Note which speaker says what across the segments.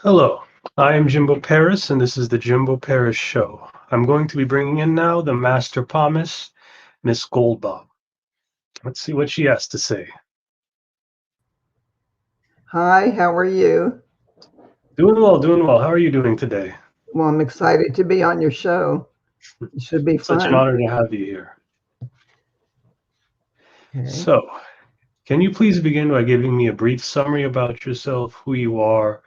Speaker 1: Hello, I am Jimbo Paris, and this is the Jimbo Paris Show. I'm going to be bringing in now the master palmist, Miss Goldbaum. Let's see what she has to say.
Speaker 2: Hi, how are you?
Speaker 1: Doing well, doing well. How are you doing today?
Speaker 2: Well, I'm excited to be on your show. It should be
Speaker 1: Such an
Speaker 2: fun.
Speaker 1: honor to have you here.
Speaker 2: Okay.
Speaker 1: So, can you please begin by giving me a brief summary about yourself, who you are,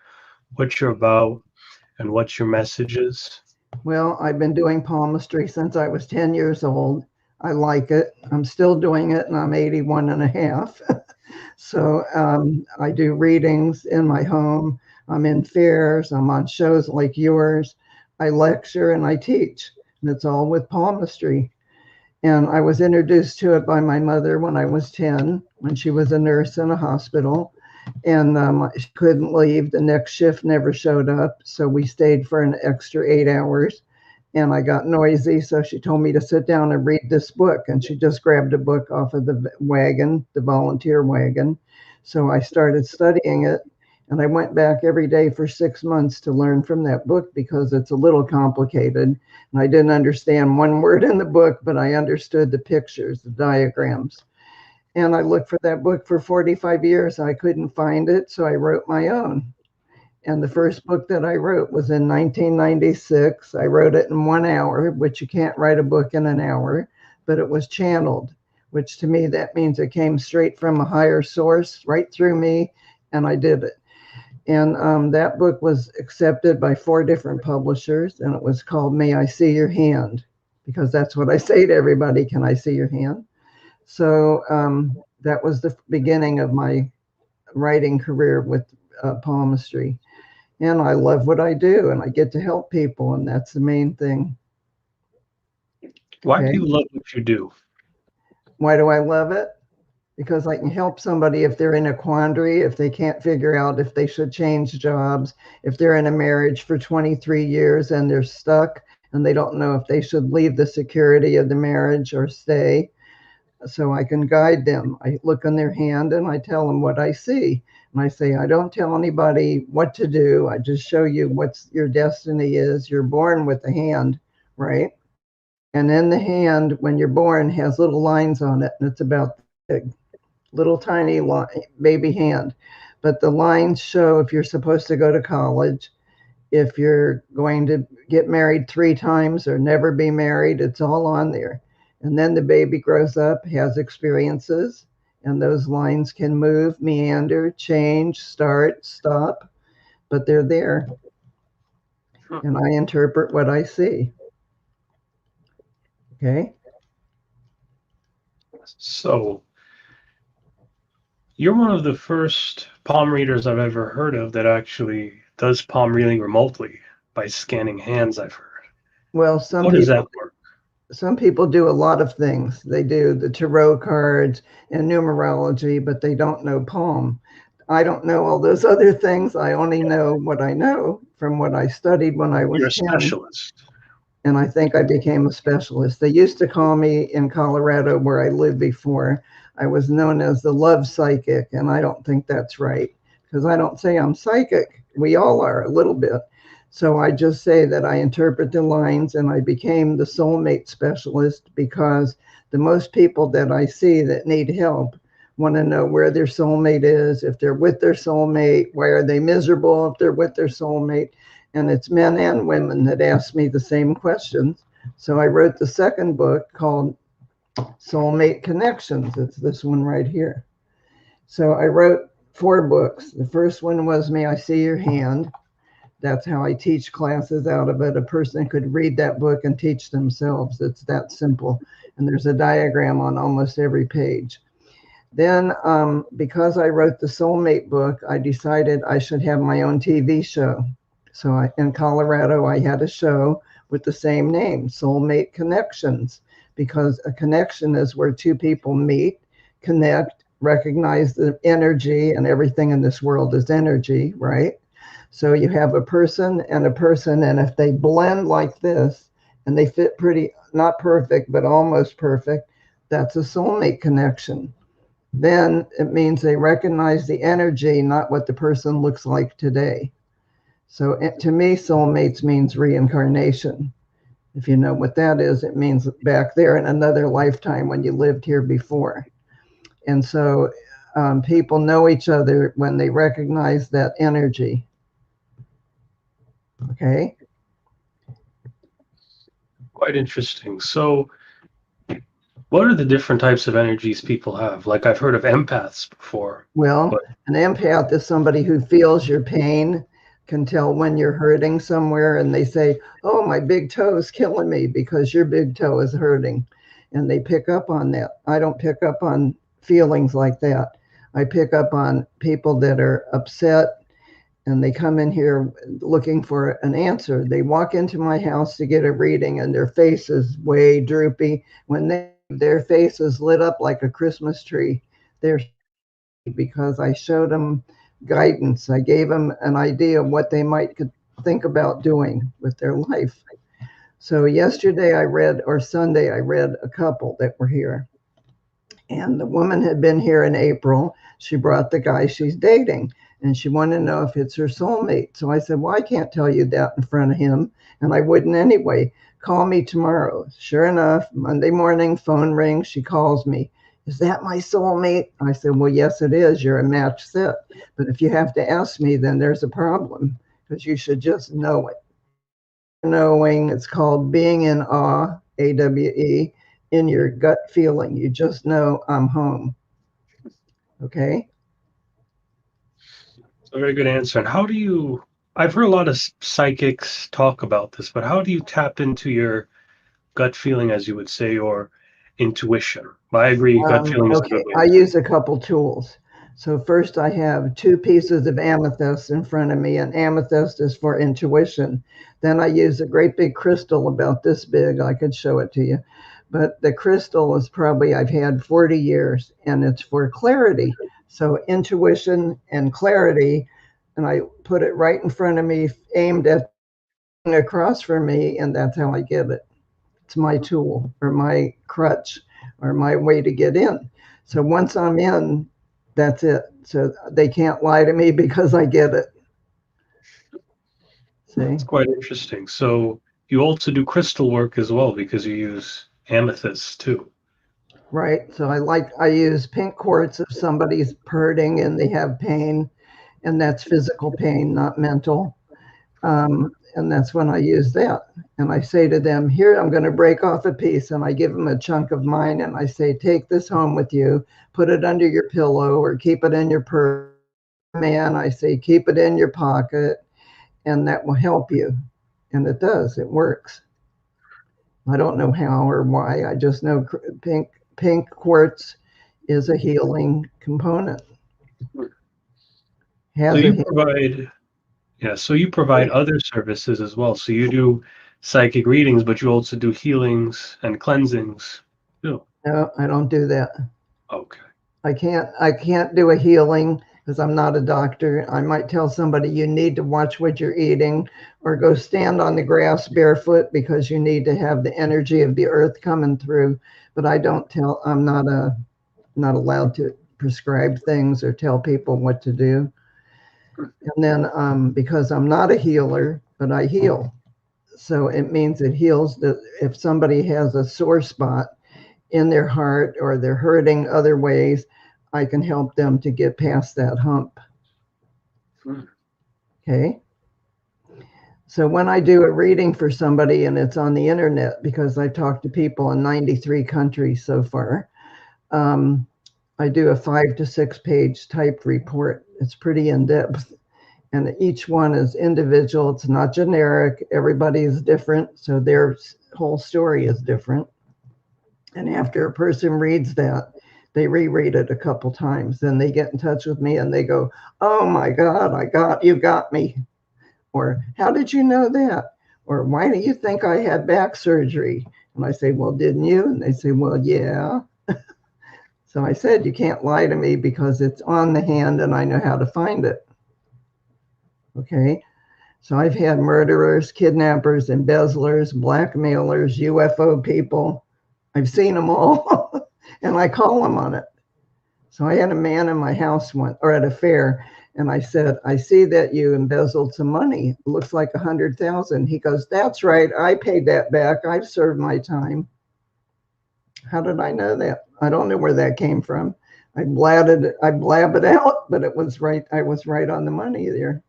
Speaker 1: what you're about, and what your message is?
Speaker 2: Well, I've been doing palmistry since I was 10 years old. I like it. I'm still doing it, and I'm 81 and a half. So I do readings in my home. I'm in fairs. I'm on shows like yours. I lecture and I teach. And it's all with palmistry. And I was introduced to it by my mother when I was 10, when she was a nurse in a hospital. And she couldn't leave. The next shift never showed up. So we stayed for an extra 8 hours. And I got noisy. So she told me to sit down and read this book. And she just grabbed a book off of the wagon, the volunteer wagon. So I started studying it. And I went back every day for 6 months to learn from that book because it's a little complicated. And I didn't understand one word in the book, but I understood the pictures, the diagrams. And I looked for that book for 45 years. I couldn't find it, so I wrote my own. And the first book that I wrote was in 1996. I wrote it in 1 hour, which you can't write a book in an hour, but it was channeled, which to me, that means it came straight from a higher source right through me, and I did it. And that book was accepted by 4 different publishers, and it was called May I See Your Hand? Because that's what I say to everybody, can I see your hand? So that was the beginning of my writing career with palmistry. And I love what I do, and I get to help people, and that's the main thing.
Speaker 1: Why do
Speaker 2: Okay.
Speaker 1: you love what you do?
Speaker 2: Why do I love it? Because I can help somebody if they're in a quandary, if they can't figure out if they should change jobs, if they're in a marriage for 23 years and they're stuck and they don't know if they should leave the security of the marriage or stay. So I can guide them. I look on their hand and I tell them what I see. And I say, I don't tell anybody what to do. I just show you what your destiny is. You're born with a hand, right? And then the hand, when you're born, has little lines on it, and it's about big, little tiny baby hand. But the lines show if you're supposed to go to college, if you're going to get married 3 times or never be married, it's all on there. And then the baby grows up, has experiences, and those lines can move, meander, change, start, stop, but they're there. And I interpret what I see. Okay.
Speaker 1: So, you're one of the first palm readers I've ever heard of that actually does palm reading remotely by scanning hands, I've heard.
Speaker 2: Well,
Speaker 1: How does that work?
Speaker 2: some people do a lot of things. They do the tarot cards and numerology, but they don't know palm. I don't know all those other things. I only know what I know from what I studied when I
Speaker 1: You're
Speaker 2: was
Speaker 1: a
Speaker 2: 10.
Speaker 1: specialist.
Speaker 2: And I think I became a specialist. They used to call me in Colorado, where I lived before, I was known as the love psychic. And I don't think that's right because I don't say I'm psychic. We all are a little bit. So I just say that I interpret the lines, and I became the soulmate specialist because the most people that I see that need help want to know where their soulmate is, if they're with their soulmate, why are they miserable if they're with their soulmate. And it's men and women that ask me the same questions. So I wrote the second book called Soulmate Connections. It's this one right here. So I wrote 4 books. The first one was May I See Your Hand? That's how I teach classes out of it. A person could read that book and teach themselves. It's that simple. And there's a diagram on almost every page. Then, because I wrote the Soulmate book, I decided I should have my own TV show. So in Colorado, I had a show with the same name, Soulmate Connections, because a connection is where 2 people meet, connect, recognize the energy, and everything in this world is energy, right? So you have a person and a person, and if they blend like this and they fit pretty, not perfect, but almost perfect, that's a soulmate connection. Then it means they recognize the energy, not what the person looks like today. So to me, soulmates means reincarnation. If you know what that is, it means back there in another lifetime when you lived here before. And so people know each other when they recognize that energy. Okay.
Speaker 1: Quite interesting. So, what are the different types of energies people have? Like I've heard of empaths before,
Speaker 2: Well,
Speaker 1: but
Speaker 2: an empath is somebody who feels your pain, can tell when you're hurting somewhere, and they say, "Oh, my big toe is killing me because your big toe is hurting." And they pick up on that. I don't pick up on feelings like that. I pick up on people that are upset and they come in here looking for an answer. They walk into my house to get a reading and their face is way droopy. When their face is lit up like a Christmas tree, they're because I showed them guidance. I gave them an idea of what they might could think about doing with their life. So yesterday I read, or Sunday, I read a couple that were here. And the woman had been here in April. She brought the guy she's dating and she wanted to know if it's her soulmate. So I said, well, I can't tell you that in front of him. And I wouldn't anyway. Call me tomorrow. Sure enough, Monday morning, phone rings. She calls me. Is that my soulmate? I said, well, yes, it is. You're a match set. But if you have to ask me, then there's a problem because you should just know it. Knowing, it's called being in awe, AWE, in your gut feeling. You just know I'm home. Okay.
Speaker 1: it's a very good answer. And how do you, I've heard a lot of psychics talk about this, but how do you tap into your gut feeling, as you would say, or intuition? I agree, gut feeling is a good
Speaker 2: Okay.
Speaker 1: way
Speaker 2: I
Speaker 1: to say it.
Speaker 2: use a couple tools. So first I have 2 pieces of amethyst in front of me, and amethyst is for intuition. Then I use a great big crystal about this big. I could show it to you. But the crystal is probably I've had 40 years and it's for clarity. So intuition and clarity. And I put it right in front of me, aimed at across from me, and that's how I get it. It's my tool or my crutch or my way to get in. So once I'm in, that's it. So they can't lie to me because I get it. See?
Speaker 1: It's quite interesting. So you also do crystal work as well because you use amethyst too.
Speaker 2: Right. So I use pink quartz if somebody's hurting and they have pain, and that's physical pain, not mental. And that's when I use that. And I say to them, here, I'm going to break off a piece. And I give them a chunk of mine. And I say, take this home with you, put it under your pillow or keep it in your purse. Man, I say, keep it in your pocket. And that will help you. And it does, it works. I don't know how or why. I just know pink quartz is a healing component.
Speaker 1: So
Speaker 2: Has a
Speaker 1: you provide, yeah, so you provide other services as well. So you do psychic readings, but you also do healings and cleansings too.
Speaker 2: No, I don't do that.
Speaker 1: Okay.
Speaker 2: I can't do a healing because I'm not a doctor. I might tell somebody you need to watch what you're eating or go stand on the grass barefoot because you need to have the energy of the earth coming through. But I'm not allowed to prescribe things or tell people what to do. And then because I'm not a healer, but I heal. So it means it heals that if somebody has a sore spot in their heart or they're hurting other ways, I can help them to get past that hump. Okay. So when I do a reading for somebody and it's on the internet, because I've talked to people in 93 countries so far, I do a 5 to 6 page typed report. It's pretty in depth. And each one is individual. It's not generic. Everybody is different. So their whole story is different. And after a person reads that, they reread it a couple times. Then they get in touch with me and they go, oh my God, you got me. Or how did you know that? Or why do you think I had back surgery? And I say, well, didn't you? And they say, well, yeah. So I said, you can't lie to me because it's on the hand and I know how to find it. Okay. So I've had murderers, kidnappers, embezzlers, blackmailers, UFO people. I've seen them all and I call them on it. So I had a man in my house once, or at a fair, And I said, I see that you embezzled some money. It looks like 100,000. He goes, that's right. I paid that back. I've served my time. How did I know that? I don't know where that came from. I blab it out, but it was right. I was right on the money there.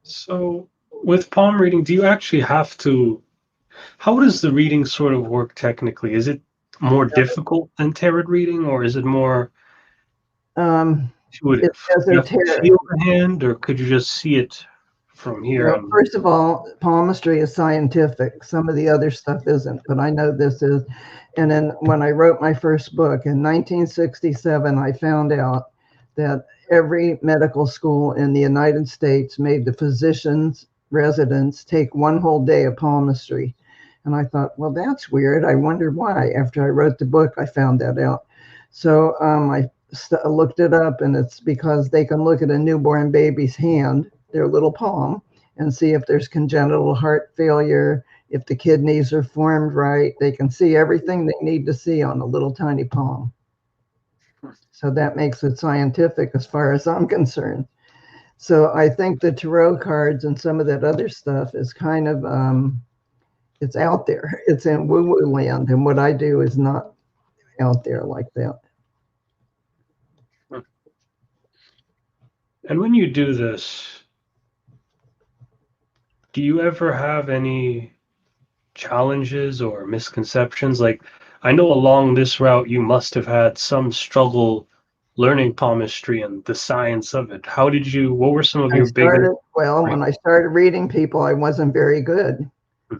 Speaker 1: So with palm reading, do you actually have to, how does the reading sort of work technically? Is it more difficult than tarot reading, or is it more intuitive?
Speaker 2: It
Speaker 1: You
Speaker 2: doesn't
Speaker 1: have to
Speaker 2: tear.
Speaker 1: feel the hand, or could you just see it from here?
Speaker 2: Well, first of all, palmistry is scientific. Some of the other stuff isn't, but I know this is. And then when I wrote my first book in 1967, I found out that every medical school in the United States made the physicians, residents take one whole day of palmistry. And I thought, well, that's weird. I wonder why. After I wrote the book, I found that out. So I looked it up, and it's because they can look at a newborn baby's hand, their little palm, and see if there's congenital heart failure, if the kidneys are formed right. They can see everything they need to see on a little tiny palm. So that makes it scientific as far as I'm concerned. So I think the tarot cards and some of that other stuff is kind of, it's out there. It's in woo-woo land. And what I do is not out there like that.
Speaker 1: And when you do this, do you ever have any challenges or misconceptions? Like, I know along this route, you must have had some struggle learning palmistry and the science of it. What were some of your bigger?
Speaker 2: When I started reading people, I wasn't very good.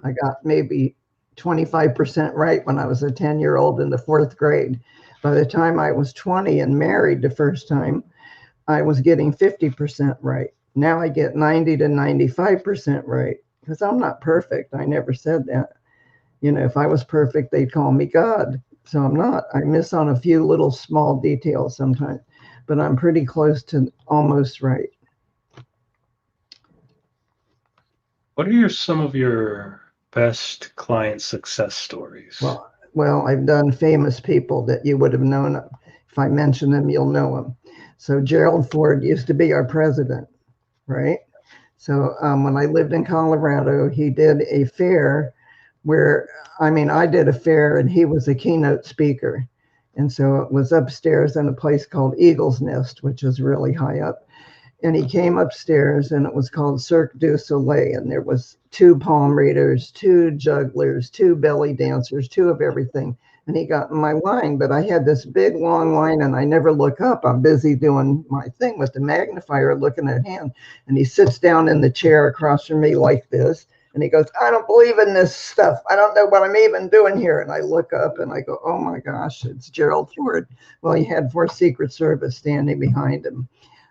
Speaker 2: I got maybe 25% right when I was a 10-year-old in the 4th grade. By the time I was 20 and married the first time, I was getting 50% right. Now I get 90 to 95% right, because I'm not perfect. I never said that. You know, if I was perfect, they'd call me God. So I'm not. I miss on a few little small details sometimes, but I'm pretty close to almost right.
Speaker 1: What are some of your best client success stories?
Speaker 2: Well, I've done famous people that you would have known. If I mention them, you'll know them. So Gerald Ford used to be our president, right? So when I lived in Colorado, he did a fair where, I did a fair and he was a keynote speaker. And so it was upstairs in a place called Eagle's Nest, which is really high up. And he came upstairs and it was called Cirque du Soleil. And there was 2 palm readers, 2 jugglers, 2 belly dancers, 2 of everything. And he got in my line, but I had this big long line and I never look up. I'm busy doing my thing with the magnifier, looking at him. And he sits down in the chair across from me like this. And he goes, I don't believe in this stuff. I don't know what I'm even doing here. And I look up and I go, oh my gosh, it's Gerald Ford. Well, he had 4 Secret Service standing behind him.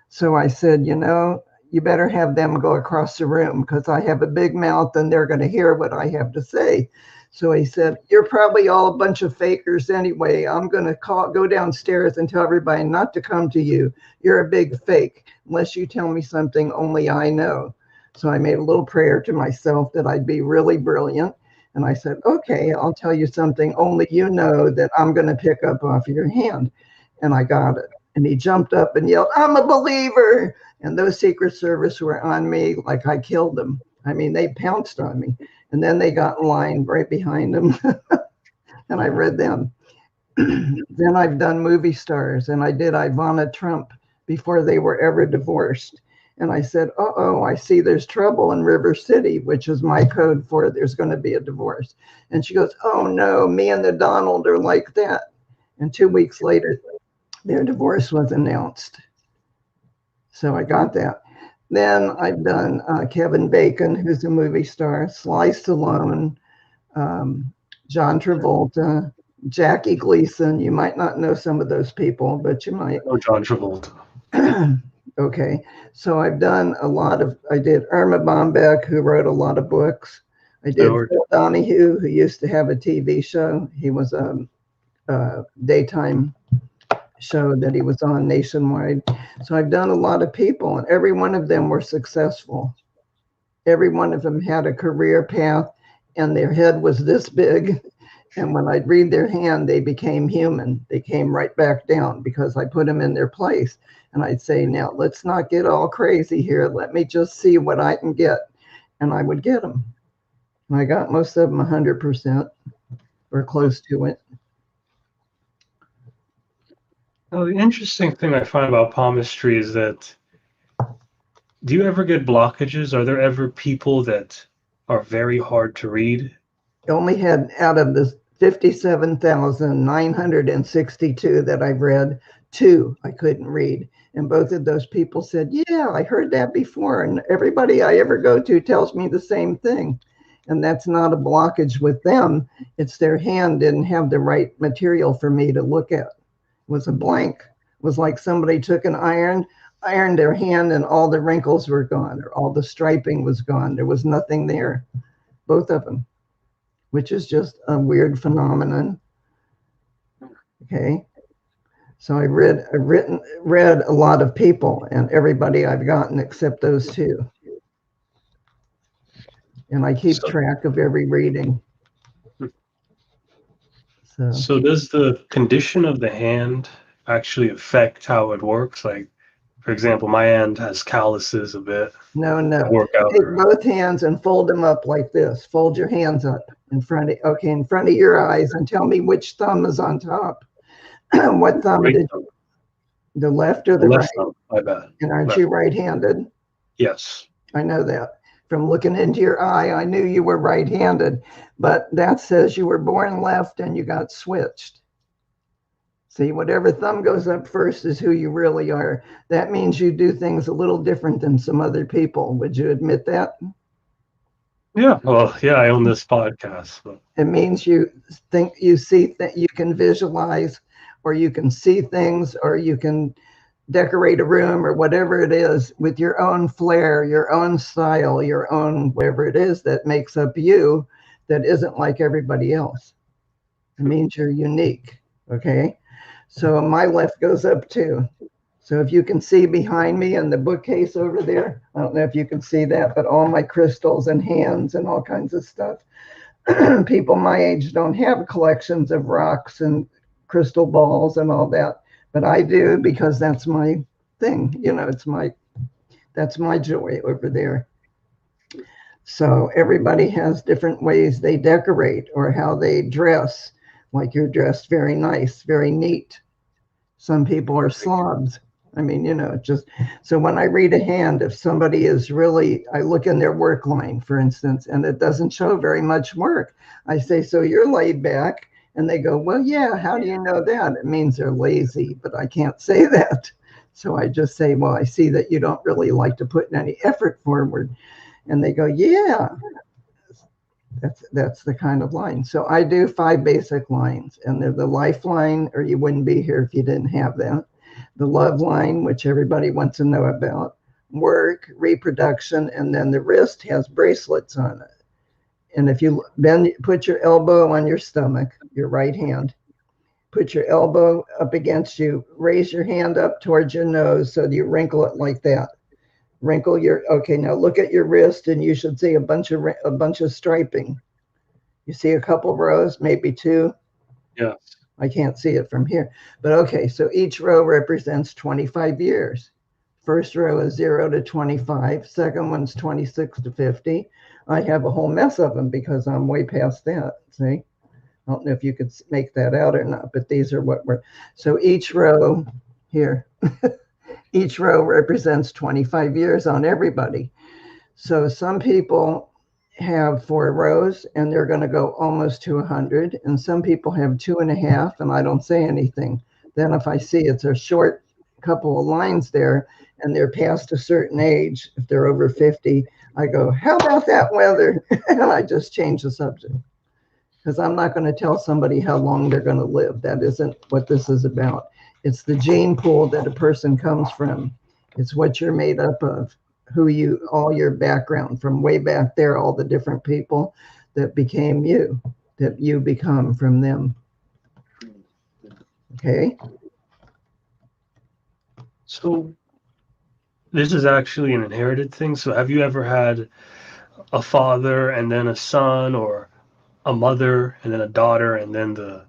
Speaker 2: So I said, you better have them go across the room because I have a big mouth and they're going to hear what I have to say. So he said, you're probably all a bunch of fakers anyway. I'm going to go downstairs and tell everybody not to come to you. You're a big fake unless you tell me something only I know. So I made a little prayer to myself that I'd be really brilliant. And I said, okay, I'll tell you something only you know that I'm going to pick up off your hand. And I got it. And he jumped up and yelled, I'm a believer. And those Secret Service were on me like I killed them. They pounced on me. And then they got in line right behind him. And I read them. Then I've done movie stars. And I did Ivana Trump before they were ever divorced. And I said, I see there's trouble in River City, which is my code for there's going to be a divorce. And she goes, oh no, me and the Donald are like that. And 2 weeks later, their divorce was announced. So I got that. Then I've done Kevin Bacon, who's a movie star, Sly Stallone, John Travolta, Jackie Gleason. You might not know some of those people, but you might.
Speaker 1: Oh, John Travolta.
Speaker 2: Okay. So I've done I did Irma Bombeck, who wrote a lot of books. I did Phil Donahue, who used to have a TV show. He was a daytime show that he was on nationwide. So I've done a lot of people and every one of them were successful. Every one of them had a career path and their head was this big And when I'd read their hand, they became human. They came right back down because I put them in their place. And I'd say, now let's not get all crazy here. Let me just see what I can get. And I would get them. And I got most of them 100% or close to it.
Speaker 1: Well, the interesting thing I find about palmistry is that, do you ever get blockages? Are there ever people that are very hard to read?
Speaker 2: I only had, out of the 57,962 that I've read, 2 I couldn't read. And both of those people said, yeah, I heard that before. And everybody I ever go to tells me the same thing. And that's not a blockage with them. It's their hand didn't have the right material for me to look at. It was a blank. It was like somebody took an ironed their hand and all the wrinkles were gone, or all the striping was gone. There was nothing there, both of them, which is just a weird phenomenon. Okay. So I read a lot of people, and everybody I've gotten except those 2. And I keep track of every reading.
Speaker 1: So does the condition of the hand actually affect how it works? Like, for example, my hand has calluses a bit.
Speaker 2: No. Take both hands and fold them up like this. Fold your hands up in front of your eyes, and tell me which thumb is on top. What thumb
Speaker 1: right
Speaker 2: did
Speaker 1: thumb.
Speaker 2: The left or the
Speaker 1: left
Speaker 2: right?
Speaker 1: thumb, my bad.
Speaker 2: And aren't
Speaker 1: left.
Speaker 2: you right-handed?
Speaker 1: Yes.
Speaker 2: I know that. From looking into your eye, I knew you were right-handed, but that says you were born left and you got switched. See, whatever thumb goes up first is who you really are. That means you do things a little different than some other people. Would you admit that?
Speaker 1: Yeah. Well, yeah, I own this podcast. But
Speaker 2: it means you think, you see that you can visualize, or you can see things, or you can decorate a room, or whatever it is, with your own flair, your own style, your own whatever it is that makes up you, that isn't like everybody else. It means you're unique. Okay. So my left goes up too. So if you can see behind me in the bookcase over there, I don't know if you can see that, but all my crystals and hands and all kinds of stuff. People my age don't have collections of rocks and crystal balls and all that, but I do, because that's my thing. That's my joy over there. So everybody has different ways they decorate or how they dress. Like you're dressed very nice, very neat. Some people are slobs. I mean, just so when I read a hand, if somebody is really, I look in their work line, for instance, and it doesn't show very much work. I say, so you're laid back. And they go, well, yeah, how do you know that? It means they're lazy, but I can't say that. So I just say, well, I see that you don't really like to put any effort forward. And they go, yeah. That's the kind of line. So I do 5 basic lines, and they're the lifeline, or you wouldn't be here if you didn't have that. The love line, which everybody wants to know about, work, reproduction, and then the wrist has bracelets on it. And if you put your elbow on your stomach, your right hand, put your elbow up against you, raise your hand up towards your nose so you wrinkle it like that. Wrinkle okay, now look at your wrist, and you should see a bunch of striping. You see a couple rows, maybe 2.
Speaker 1: yeah.
Speaker 2: I can't see it from here, but okay, so each row represents 25 years. First row is 0 to 25. Second one's 26 to 50. I have a whole mess of them because I'm way past that. See, I don't know if you could make that out or not, but these are what we're, so each row here, each row represents 25 years on everybody. So some people have 4 rows and they're going to go almost to 100. And some people have 2.5, and I don't say anything. Then if I see it's a short couple of lines there and they're past a certain age, if they're over 50, I go, how about that weather? And I just change the subject, because I'm not going to tell somebody how long they're going to live. That isn't what this is about. It's the gene pool that a person comes from. It's what you're made up of, all your background from way back there, all the different people that became you, that you become from them. Okay.
Speaker 1: So this is actually an inherited thing. So have you ever had a father and then a son, or a mother and then a daughter and then the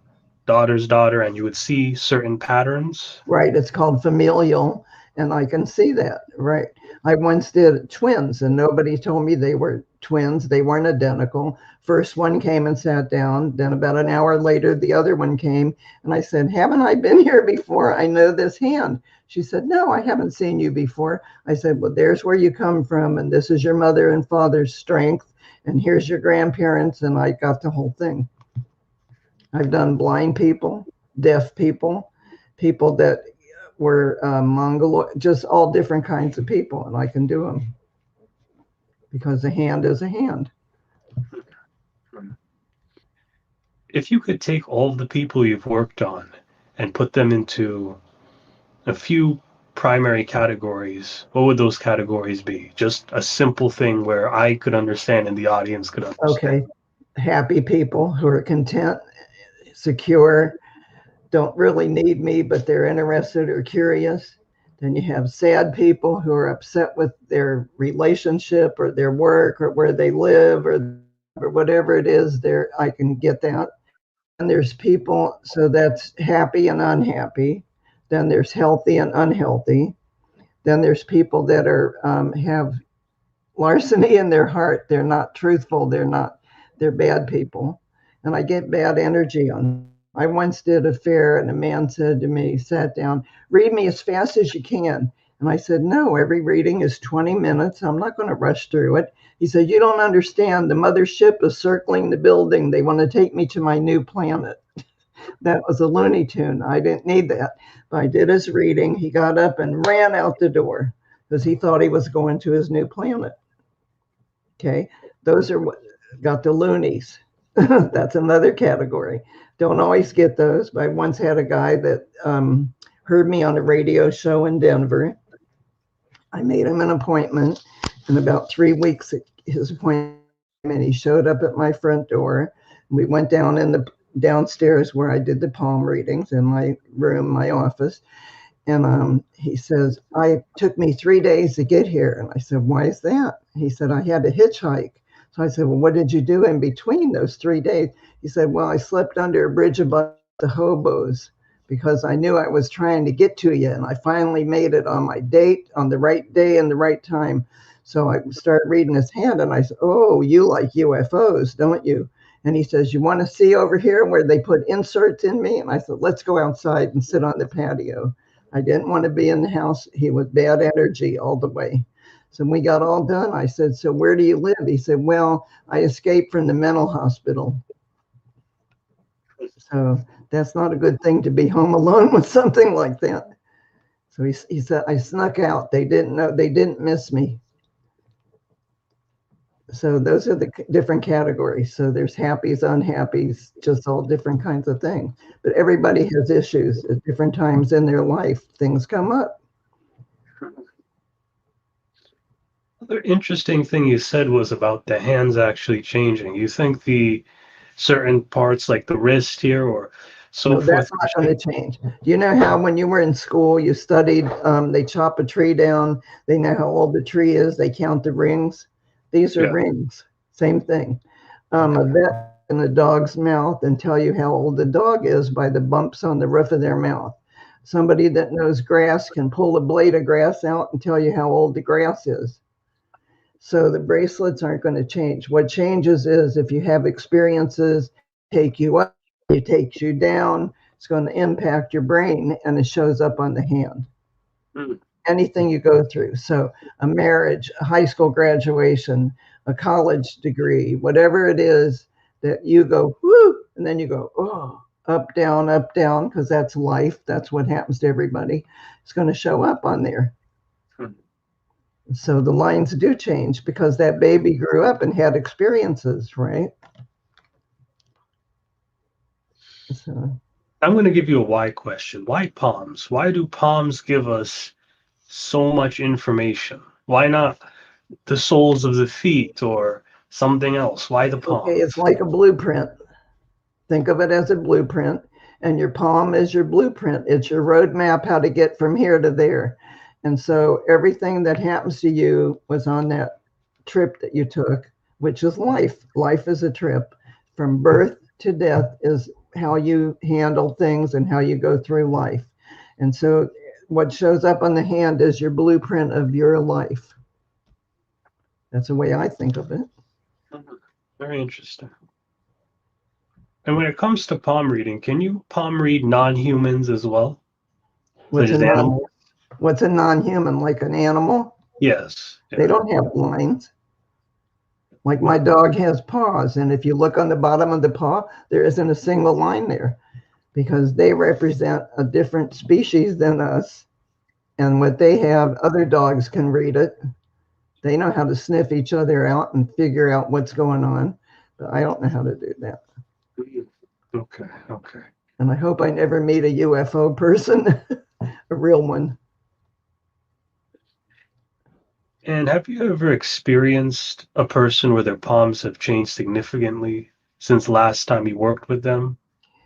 Speaker 1: daughter's daughter, and you would see certain patterns.
Speaker 2: Right. It's called familial, and I can see that. Right. I once did twins, and nobody told me they were twins. They weren't identical. First one came and sat down. Then about an hour later, the other one came, and I said, "Haven't I been here before? I know this hand." She said, "No, I haven't seen you before." I said, "Well, there's where you come from, and this is your mother and father's strength, and here's your grandparents," and I got the whole thing. I've done blind people, deaf people, people that were Mongoloid, just all different kinds of people, and I can do them because a hand is a hand.
Speaker 1: If you could take all the people you've worked on and put them into a few primary categories, what would those categories be? Just a simple thing where I could understand and the audience could understand.
Speaker 2: Okay. Happy people who are content, secure, don't really need me, but they're interested or curious. Then you have sad people who are upset with their relationship or their work or where they live or whatever it is there. I can get that. And there's people, so that's happy and unhappy. Then there's healthy and unhealthy. Then there's people that are have larceny in their heart. They're not truthful. They're bad people. And I get bad energy on. I once did a fair and a man said to me, sat down, read me as fast as you can. And I said, no, every reading is 20 minutes. I'm not going to rush through it. He said, you don't understand. The mothership is circling the building. They want to take me to my new planet. That was a Looney Tune. I didn't need that. But I did his reading. He got up and ran out the door because he thought he was going to his new planet. Okay. Those are what got the loonies. That's another category. Don't always get those. But I once had a guy that heard me on a radio show in Denver. I made him an appointment. In about 3 weeks, his appointment, he showed up at my front door. We went down in the downstairs where I did the palm readings in my room, my office. And he says, I took me 3 days to get here. And I said, why is that? He said, I had to hitchhike. So I said, well, what did you do in between those 3 days? He said, well, I slept under a bridge above the hobos because I knew I was trying to get to you. And I finally made it on my date, on the right day and the right time. So I started reading his hand and I said, oh, you like UFOs, don't you? And he says, you want to see over here where they put inserts in me? And I said, let's go outside and sit on the patio. I didn't want to be in the house. He was bad energy all the way. So we got all done. I said, so where do you live? He said, well, I escaped from the mental hospital. So that's not a good thing to be home alone with something like that. So he said, I snuck out. They didn't know, they didn't miss me. So those are the different categories. So there's happies, unhappies, just all different kinds of things. But everybody has issues at different times in their life. Things come up.
Speaker 1: Another interesting thing you said was about the hands actually changing. You think the certain parts like the wrist here or so
Speaker 2: No, that's
Speaker 1: forth.
Speaker 2: not going to change. Do you know how when you were in school, you studied, they chop a tree down, they know how old the tree is, they count the rings? These are rings, same thing. A vet in a dog's mouth and tell you how old the dog is by the bumps on the roof of their mouth. Somebody that knows grass can pull a blade of grass out and tell you how old the grass is. So the bracelets aren't going to change. What changes is if you have experiences, take you up, it takes you down, it's going to impact your brain and it shows up on the hand. Anything you go through. So a marriage, a high school graduation, a college degree, whatever it is that you go, whoo, and then you go, oh, up, down, because that's life. That's what happens to everybody. It's going to show up on there. So the lines do change because that baby grew up and had experiences, right? So
Speaker 1: I'm going to give you a why question. Why palms? Why do palms give us so much information? Why not the soles of the feet or something else? Why the
Speaker 2: okay, it's
Speaker 1: palms?
Speaker 2: like a blueprint. Think of it as a blueprint, and your palm is your blueprint. It's your roadmap how to get from here to there. And so everything that happens to you was on that trip that you took, which is life. Life is a trip. from birth to death is how you handle things and how you go through life. And so what shows up on the hand is your blueprint of your life. That's the way I think of it.
Speaker 1: Very interesting. And when it comes to palm reading, can you palm read non-humans as well?
Speaker 2: What's
Speaker 1: Such as animals?
Speaker 2: What's a non-human? Like an animal?
Speaker 1: Yes.
Speaker 2: They don't have lines. Like my dog has paws, and if you look on the bottom of the paw, there isn't a single line there because they represent a different species than us. And what they have, other dogs can read it. They know how to sniff each other out and figure out what's going on, but I don't know how to do that.
Speaker 1: Okay, okay.
Speaker 2: And I hope I never meet a UFO person, a real one.
Speaker 1: And have you ever experienced a person where their palms have changed significantly since last time you worked with them?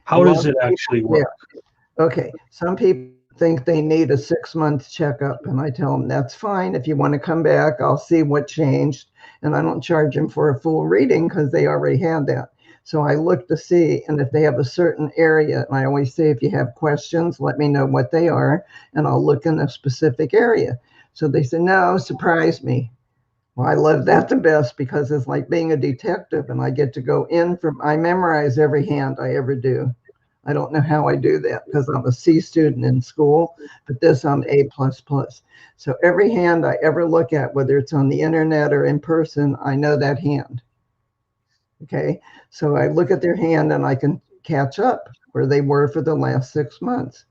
Speaker 1: How does it actually work?
Speaker 2: Yeah. Okay. Some people think they need a 6-month checkup, and I tell them that's fine. If you want to come back, I'll see what changed. And I don't charge them for a full reading because they already had that. So I look to see, and if they have a certain area, and I always say, if you have questions, let me know what they are, and I'll look in a specific area. So they say, no, surprise me. Well, I love that the best because it's like being a detective, and I get to go in I memorize every hand I ever do. I don't know how I do that because I'm a C student in school, but this I'm A++. So every hand I ever look at, whether it's on the internet or in person, I know that hand. Okay, so I look at their hand and I can catch up where they were for the last 6 months.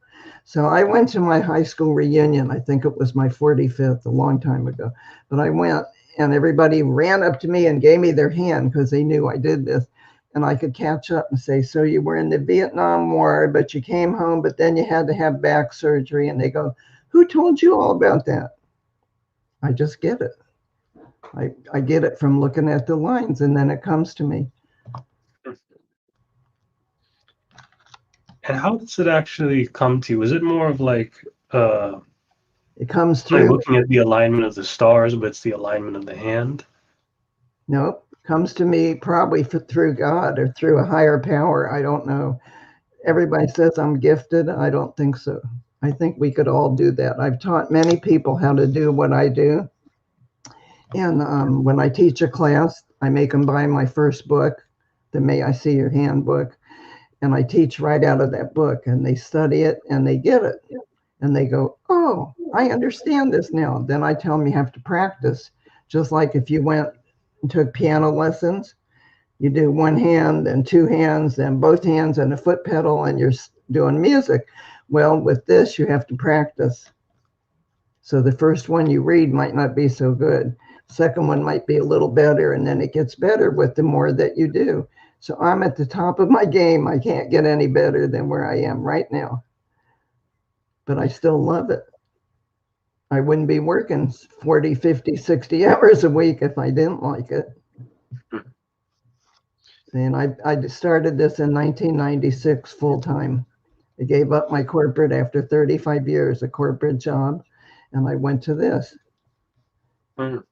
Speaker 2: So I went to my high school reunion. I think it was my 45th, a long time ago. But I went and everybody ran up to me and gave me their hand because they knew I did this. And I could catch up and say, so you were in the Vietnam War, but you came home, but then you had to have back surgery. And they go, who told you all about that? I just get it. I get it from looking at the lines, and then it comes to me.
Speaker 1: And how does it actually come to you? Is it more of like
Speaker 2: it comes
Speaker 1: like
Speaker 2: through.
Speaker 1: looking at the alignment of the stars, but it's the alignment of the hand?
Speaker 2: Nope. Comes to me probably through God or through a higher power. I don't know. Everybody says I'm gifted. I don't think so. I think we could all do that. I've taught many people how to do what I do. And when I teach a class, I make them buy my first book, the May I See Your Handbook. And I teach right out of that book, and they study it and they get it. And they go, oh, I understand this now. Then I tell them you have to practice. Just like if you went and took piano lessons, you do one hand and two hands and both hands and a foot pedal and you're doing music. Well, with this, you have to practice. So the first one you read might not be so good. Second one might be a little better, and then it gets better with the more that you do. So I'm at the top of my game. I can't get any better than where I am right now. But I still love it. I wouldn't be working 40, 50, 60 hours a week if I didn't like it. And I started this in 1996 full time. I gave up my corporate after 35 years, a corporate job, and I went to this.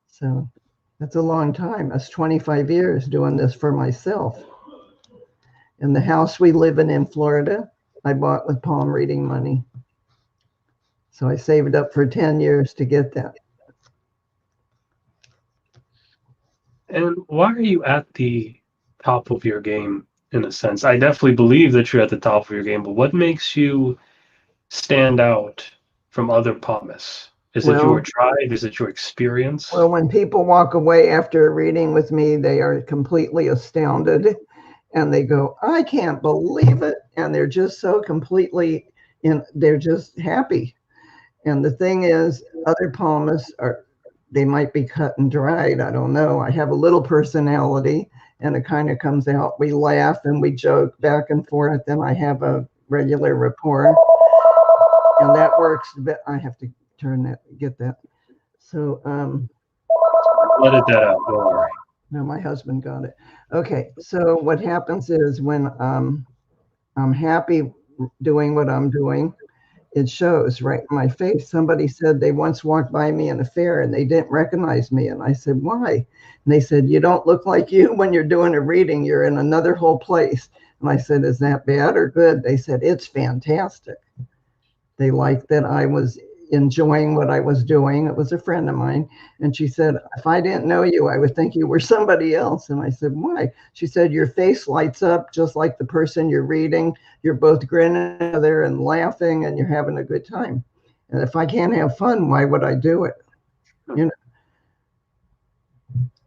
Speaker 2: So that's a long time. That's 25 years doing this for myself. And the house we live in Florida, I bought with palm reading money. So I saved up for 10 years to get that.
Speaker 1: And why are you at the top of your game, in a sense? I definitely believe that you're at the top of your game, but what makes you stand out from other palmists? Is it your drive? Is it your experience?
Speaker 2: Well, when people walk away after a reading with me, they are completely astounded. And they go, I can't believe it. And they're just so completely they're just happy. And the thing is, other palmists they might be cut and dried. I don't know. I have a little personality and it kind of comes out. We laugh and we joke back and forth. And I have a regular rapport. And that works. But I have to get that. So
Speaker 1: let it out. Don't worry.
Speaker 2: No, my husband got it. Okay, so what happens is when I'm happy doing what I'm doing, it shows right in my face. Somebody said they once walked by me in a fair and they didn't recognize me. And I said, why? And they said, you don't look like you when you're doing a reading. You're in another whole place. And I said, is that bad or good? They said, it's fantastic. They liked that I was enjoying what I was doing. It was a friend of mine. And she said, if I didn't know you, I would think you were somebody else. And I said, why? She said, your face lights up just like the person you're reading. You're both grinning together and laughing and you're having a good time. And if I can't have fun, why would I do it? You know.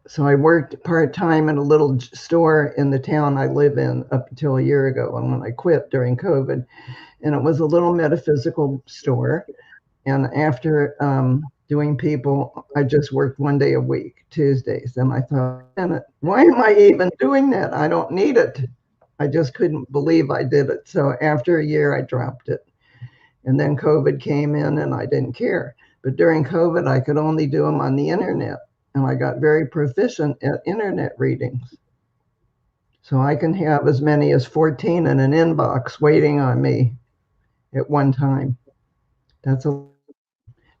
Speaker 2: So I worked part-time in a little store in the town I live in up until a year ago, and when I quit during COVID. And it was a little metaphysical store. And after doing people, I just worked one day a week, Tuesdays. And I thought, why am I even doing that? I don't need it. I just couldn't believe I did it. So after a year, I dropped it. And then COVID came in and I didn't care. But during COVID, I could only do them on the internet. And I got very proficient at internet readings. So I can have as many as 14 in an inbox waiting on me at one time.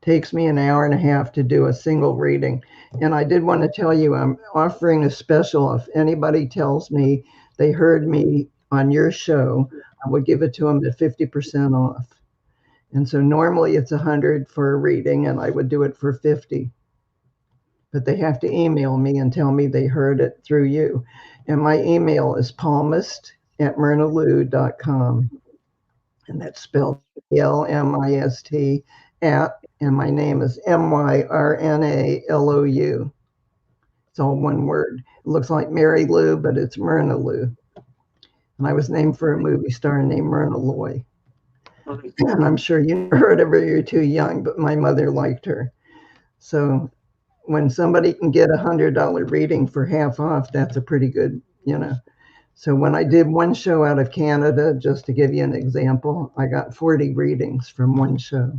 Speaker 2: Takes me an hour and a half to do a single reading. And I did want to tell you, I'm offering a special. If anybody tells me they heard me on your show, I would give it to them at 50% off. And so normally it's 100 for a reading, and I would do it for 50. But they have to email me and tell me they heard it through you. And my email is palmist@myrnalou.com. And that's spelled LMIST and my name is MYRNALOU. It's all one word. It looks like Mary Lou, but it's Myrna Lou. And I was named for a movie star named Myrna Loy. And I'm sure you heard of her, you're too young, but my mother liked her. So when somebody can get $100 reading for half off, that's a pretty good, So when I did one show out of Canada, just to give you an example, I got 40 readings from one show.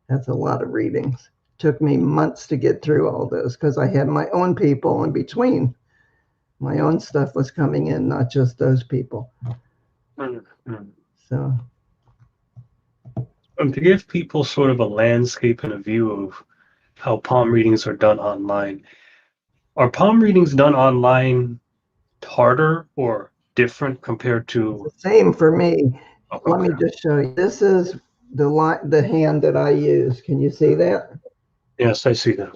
Speaker 2: That's a lot of readings. Took me months to get through all those because I had my own people in between. My own stuff was coming in, not just those people. So.
Speaker 1: To give people sort of a landscape and a view of how palm readings are done online, are palm readings done online harder or different compared to?
Speaker 2: It's the same for me.
Speaker 1: Okay.
Speaker 2: Let me just show you. This is the hand that I use. Can you see that?
Speaker 1: Yes, I see that.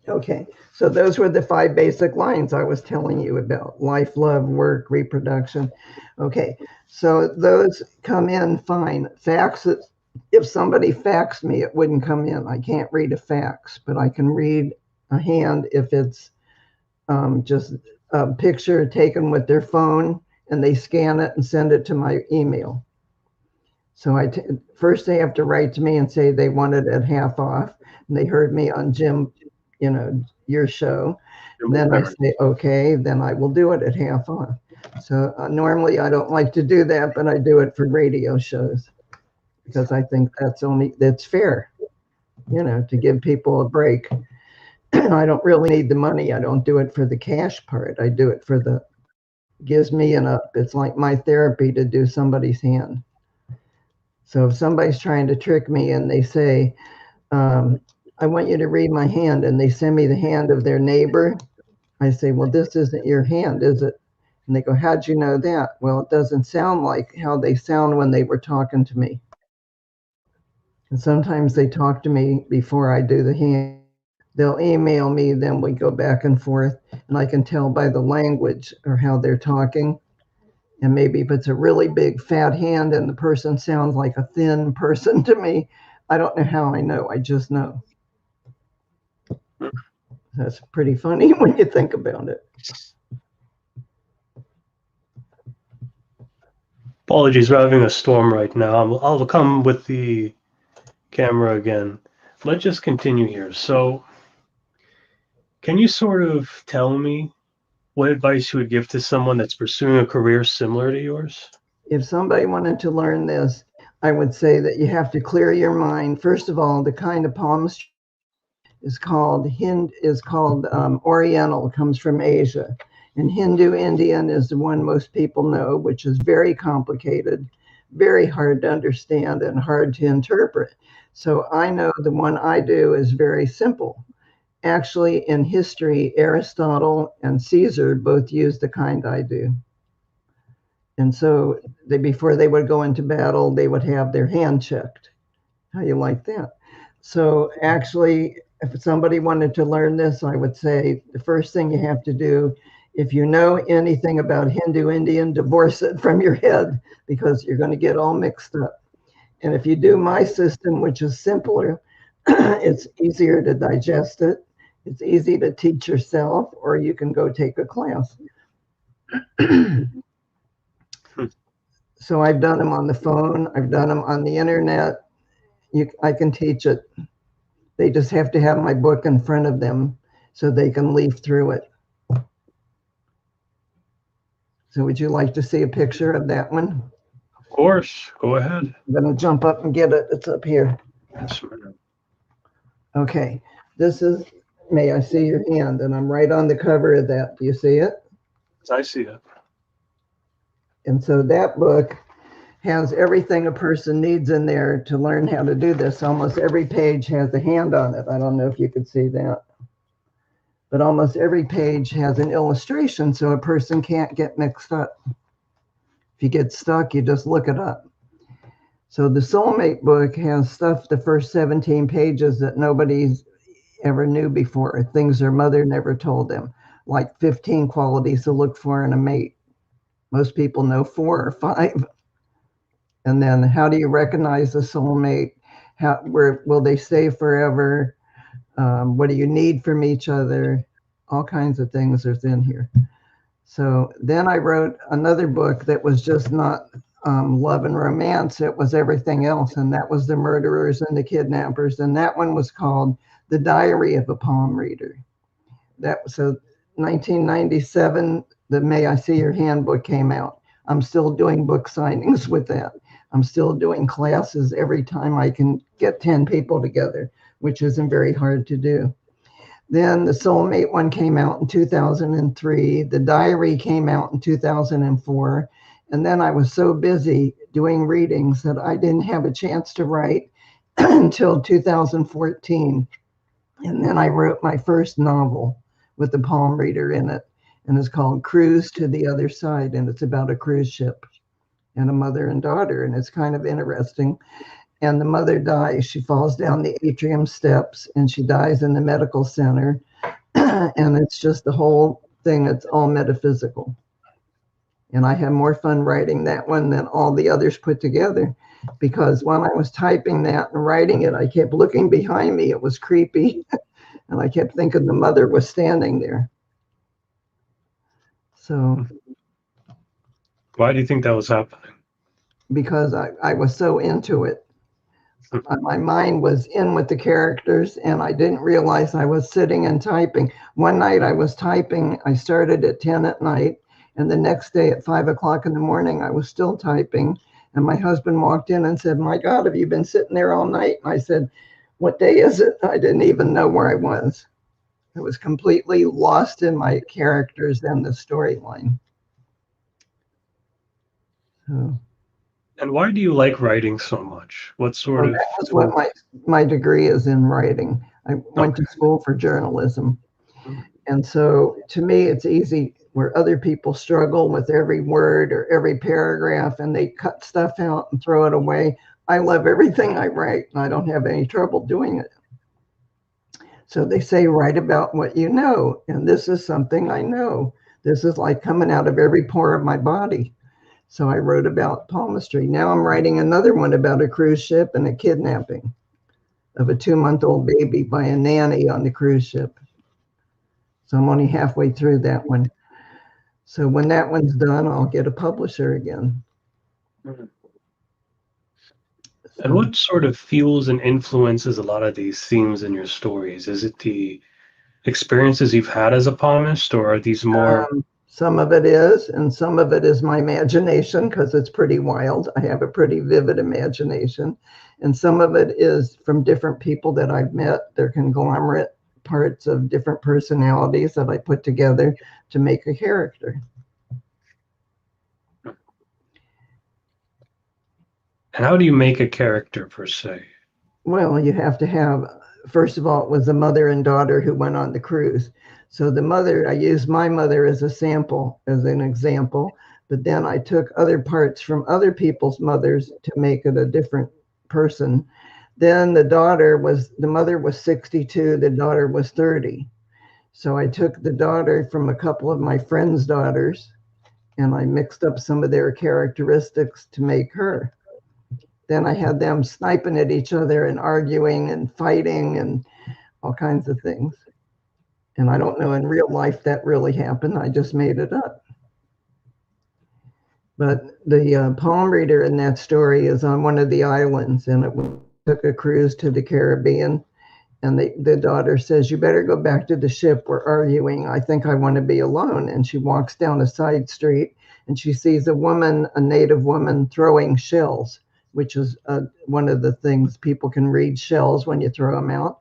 Speaker 2: Okay, so those were the 5 basic lines I was telling you about: life, love, work, reproduction. Okay, so those come in fine. Faxes, if somebody faxed me, it wouldn't come in. I can't read a fax, but I can read a hand if it's just a picture taken with their phone and they scan it and send it to my email. So first they have to write to me and say they want it at half off, and they heard me on Jim, your show. And then I say, okay, then I will do it at half off. So normally I don't like to do that, but I do it for radio shows because I think that's fair, to give people a break. I don't really need the money. I don't do it for the cash part. I do it for gives me an up. It's like my therapy to do somebody's hand. So if somebody's trying to trick me and they say, I want you to read my hand, and they send me the hand of their neighbor, I say, well, this isn't your hand, is it? And they go, how'd you know that? Well, it doesn't sound like how they sound when they were talking to me. And sometimes they talk to me before I do the hand. They'll email me, then we go back and forth, and I can tell by the language or how they're talking. And maybe if it's a really big fat hand and the person sounds like a thin person to me, I don't know how I know. I just know. That's pretty funny when you think about it.
Speaker 1: Apologies, we're having a storm right now. I'll come with the camera again. Let's just continue here. So, can you sort of tell me what advice you would give to someone that's pursuing a career similar to yours?
Speaker 2: If somebody wanted to learn this, I would say that you have to clear your mind. First of all, the kind of palmistry is called Oriental. It comes from Asia. And Hindu Indian is the one most people know, which is very complicated. very hard to understand and hard to interpret. So I know the one I do is very simple. Actually, in history, Aristotle and Caesar both used the kind I do. And so before they would go into battle, they would have their hand checked. How you like that? So actually, if somebody wanted to learn this, I would say the first thing you have to do, if you know anything about Hindu Indian, divorce it from your head because you're going to get all mixed up. And if you do my system, which is simpler, it's easier to digest it. It's easy to teach yourself, or you can go take a class. So I've done them on the phone. I've done them on the internet. I can teach it. They just have to have my book in front of them so they can leaf through it. So would you like to see a picture of that one?
Speaker 1: Of course, go ahead.
Speaker 2: I'm going to jump up and get it. It's up here.
Speaker 1: Yes, ma'am.
Speaker 2: Okay, this is, may I see your hand? And I'm right on the cover of that. Do you see it?
Speaker 1: I see it.
Speaker 2: And so that book has everything a person needs in there to learn how to do this. Almost every page has a hand on it. I don't know if you could see that. But almost every page has an illustration so a person can't get mixed up. If you get stuck, you just look it up. So the Soulmate book has stuff, the first 17 pages that nobody's ever knew before, things their mother never told them, like 15 qualities to look for in a mate. Most people know 4 or 5. And then how do you recognize the soulmate? Where will they stay forever? What do you need from each other? All kinds of things are in here. So then I wrote another book that was just not love and romance. It was everything else. And that was the murderers and the kidnappers. And that one was called The Diary of a Palm Reader. So 1997, the May I See Your Hand book came out. I'm still doing book signings with that. I'm still doing classes every time I can get 10 people together, which isn't very hard to do. Then the Soulmate one came out in 2003. The Diary came out in 2004. And then I was so busy doing readings that I didn't have a chance to write until 2014. And then I wrote my first novel with the palm reader in it. And it's called Cruise to the Other Side. And it's about a cruise ship and a mother and daughter. And it's kind of interesting. And the mother dies. She falls down the atrium steps and she dies in the medical center. And it's just the whole thing. It's all metaphysical. And I had more fun writing that one than all the others put together, because when I was typing that and writing it, I kept looking behind me. It was creepy. And I kept thinking the mother was standing there. So.
Speaker 1: Why do you think that was happening?
Speaker 2: Because I was so into it. My mind was in with the characters and I didn't realize I was sitting and typing. One night I was typing, I started at 10 at night, and the next day at 5 o'clock in the morning, I was still typing. And my husband walked in and said, "My God, have you been sitting there all night?" And I said, "What day is it?" I didn't even know where I was. I was completely lost in my characters and the storyline. So.
Speaker 1: And why do you like writing so much? What sort of...
Speaker 2: That's what my degree is in writing. I went to school for journalism. And so to me, it's easy where other people struggle with every word or every paragraph and they cut stuff out and throw it away. I love everything I write and I don't have any trouble doing it. So they say, write about what you know. And this is something I know. This is like coming out of every pore of my body. So I wrote about palmistry. Now I'm writing another one about a cruise ship and a kidnapping of a 2-month-old baby by a nanny on the cruise ship. So I'm only halfway through that one. So when that one's done, I'll get a publisher again.
Speaker 1: And what sort of fuels and influences a lot of these themes in your stories? Is it the experiences you've had as a palmist, or are these more...
Speaker 2: Some of it is, and some of it is my imagination, because it's pretty wild. I have a pretty vivid imagination. And some of it is from different people that I've met. They're conglomerate parts of different personalities that I put together to make a character.
Speaker 1: And how do you make a character per se?
Speaker 2: Well, you have to have, first of all, it was a mother and daughter who went on the cruise. So the mother, I used my mother as a sample, as an example, but then I took other parts from other people's mothers to make it a different person. Then the mother was 62, the daughter was 30. So I took the daughter from a couple of my friends' daughters and I mixed up some of their characteristics to make her. Then I had them sniping at each other and arguing and fighting and all kinds of things. And I don't know in real life that really happened. I just made it up. But the palm reader in that story is on one of the islands, and it took a cruise to the Caribbean. And the daughter says, "You better go back to the ship. We're arguing. I think I want to be alone." And she walks down a side street and she sees a native woman, throwing shells, which is one of the things people can read shells when you throw them out.